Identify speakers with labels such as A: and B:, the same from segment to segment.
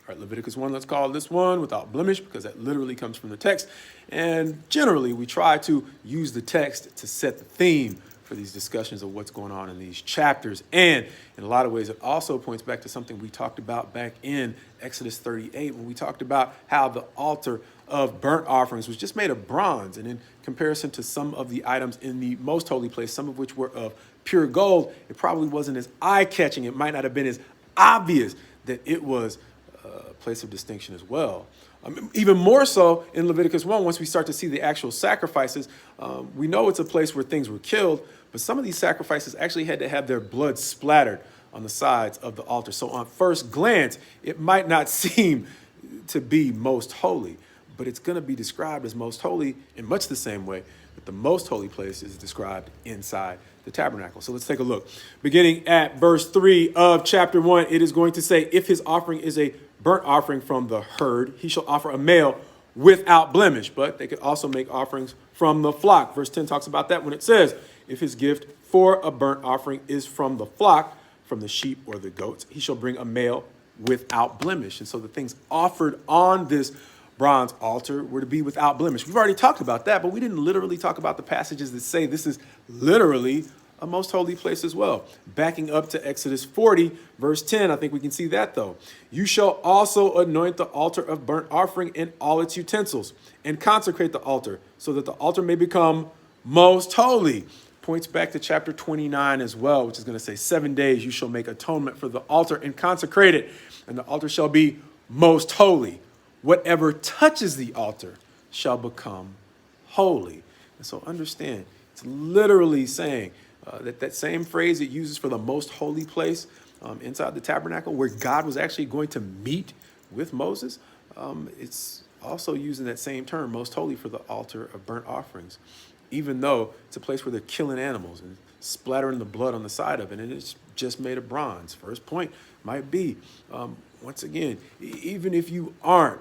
A: All right, Leviticus 1, let's call this one without blemish because that literally comes from the text. And generally, we try to use the text to set the theme for these discussions of what's going on in these chapters. And in a lot of ways, it also points back to something we talked about back in Exodus 38 when we talked about how the altar of burnt offerings was just made of bronze. And in comparison to some of the items in the most holy place, some of which were of pure gold, it probably wasn't as eye-catching. It might not have been as obvious that it was a place of distinction as well. Even more so in Leviticus 1, once we start to see the actual sacrifices, we know it's a place where things were killed, but some of these sacrifices actually had to have their blood splattered on the sides of the altar. So on first glance, it might not seem to be most holy, but it's going to be described as most holy in much the same way that the most holy place is described inside the tabernacle. So let's take a look. Beginning at verse 3 of chapter 1, it is going to say, if his offering is a burnt offering from the herd, he shall offer a male without blemish. But they could also make offerings from the flock. Verse 10 talks about that when it says, if his gift for a burnt offering is from the flock, from the sheep or the goats, he shall bring a male without blemish. And so the things offered on this bronze altar were to be without blemish. We've already talked about that, but we didn't literally talk about the passages that say this is literally a most holy place as well. Backing up to Exodus 40, verse 10, I think we can see that though. You shall also anoint the altar of burnt offering and all its utensils, and consecrate the altar, so that the altar may become most holy. Points back to chapter 29 as well, which is going to say 7 days you shall make atonement for the altar and consecrate it, and the altar shall be most holy. Whatever touches the altar shall become holy. And so understand, it's literally saying that same phrase it uses for the most holy place inside the tabernacle where God was actually going to meet with Moses. It's also using that same term, most holy, for the altar of burnt offerings, even though it's a place where they're killing animals and splattering the blood on the side of it, and it's just made of bronze. First point might be, once again, even if you aren't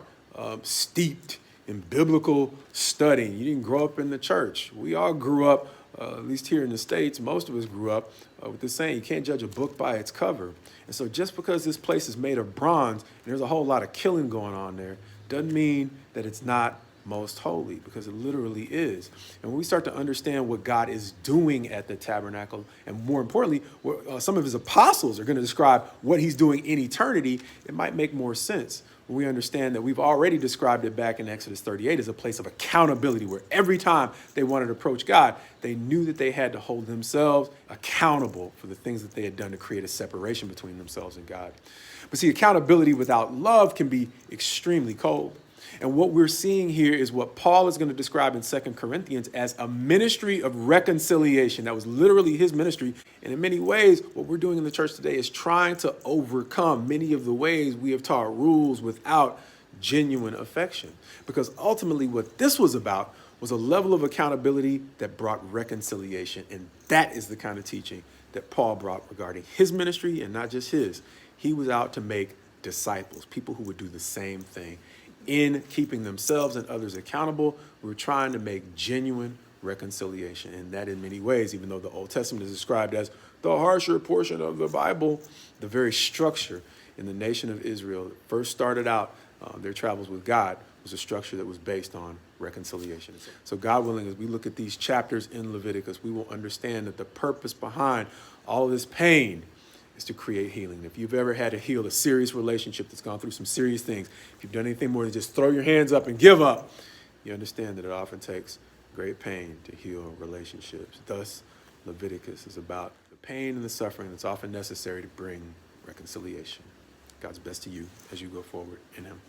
A: steeped in biblical study, you didn't grow up in the church. We all grew up, at least here in the States, most of us grew up with the saying, you can't judge a book by its cover. And so just because this place is made of bronze and there's a whole lot of killing going on there, doesn't mean that it's not most holy, because it literally is. And when we start to understand what God is doing at the tabernacle, and more importantly, what some of his apostles are going to describe what he's doing in eternity, it might make more sense when we understand that we've already described it back in Exodus 38 as a place of accountability, where every time they wanted to approach God, they knew that they had to hold themselves accountable for the things that they had done to create a separation between themselves and God. But see, accountability without love can be extremely cold. And what we're seeing here is what Paul is going to describe in 2 Corinthians as a ministry of reconciliation. That was literally his ministry. And in many ways, what we're doing in the church today is trying to overcome many of the ways we have taught rules without genuine affection. Because ultimately what this was about was a level of accountability that brought reconciliation. And that is the kind of teaching that Paul brought regarding his ministry, and not just his. He was out to make disciples, people who would do the same thing. In keeping themselves and others accountable, we're trying to make genuine reconciliation. And that in many ways, even though the Old Testament is described as the harsher portion of the Bible, the very structure in the nation of Israel that first started out their travels with God was a structure that was based on reconciliation. So God willing, as we look at these chapters in Leviticus, we will understand that the purpose behind all this pain is to create healing. If you've ever had to heal a serious relationship that's gone through some serious things, if you've done anything more than just throw your hands up and give up, you understand that it often takes great pain to heal relationships. Thus, Leviticus is about the pain and the suffering that's often necessary to bring reconciliation. God's best to you as you go forward in him.